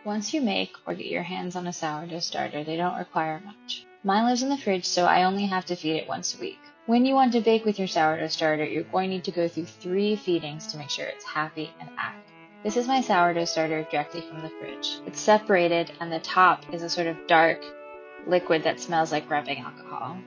Once you make or get your hands on a sourdough starter, they don't require much. Mine lives in the fridge, so I only have to feed it once a week. When you want to bake with your sourdough starter, you're going to need to go through 3 feedings to make sure it's happy and active. This is my sourdough starter directly from the fridge. It's separated, and the top is a sort of dark liquid that smells like rubbing alcohol.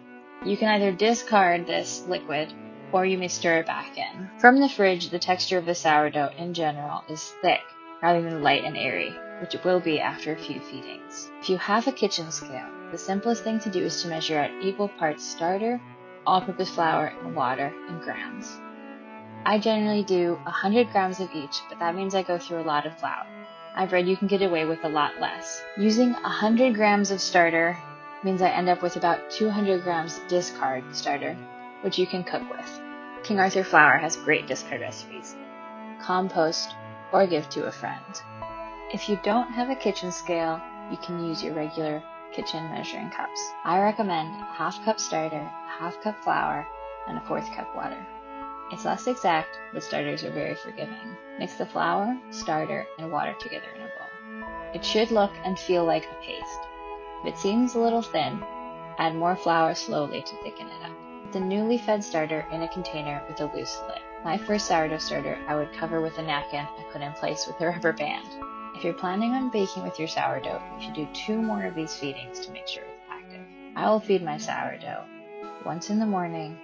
You can either discard this liquid, or you may stir it back in. From the fridge, the texture of the sourdough in general is thick, rather than light and airy, which it will be after a few feedings. If you have a kitchen scale, the simplest thing to do is to measure out equal parts starter, all-purpose flour, and water in grams. I generally do 100 grams of each, but that means I go through a lot of flour. I've read you can get away with a lot less. Using 100 grams of starter means I end up with about 200 grams discard starter, which you can cook with. King Arthur flour has great discard recipes. Compost or give to a friend. If you don't have a kitchen scale, you can use your regular kitchen measuring cups. I recommend a half cup starter, a half cup flour, and a 1/4 cup water. It's less exact, but starters are very forgiving. Mix the flour, starter, and water together in a bowl. It should look and feel like a paste. If it seems a little thin, add more flour slowly to thicken it up. Put the newly fed starter in a container with a loose lid. My first sourdough starter I would cover with a napkin and put in place with a rubber band. If you're planning on baking with your sourdough, you should do 2 more of these feedings to make sure it's active. I will feed my sourdough once in the morning,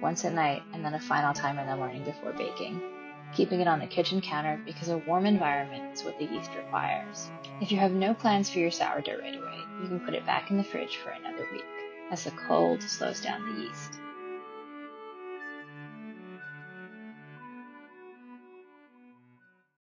once at night, and then a final time in the morning before baking, keeping it on the kitchen counter because a warm environment is what the yeast requires. If you have no plans for your sourdough right away, you can put it back in the fridge for another week, as the cold slows down the yeast.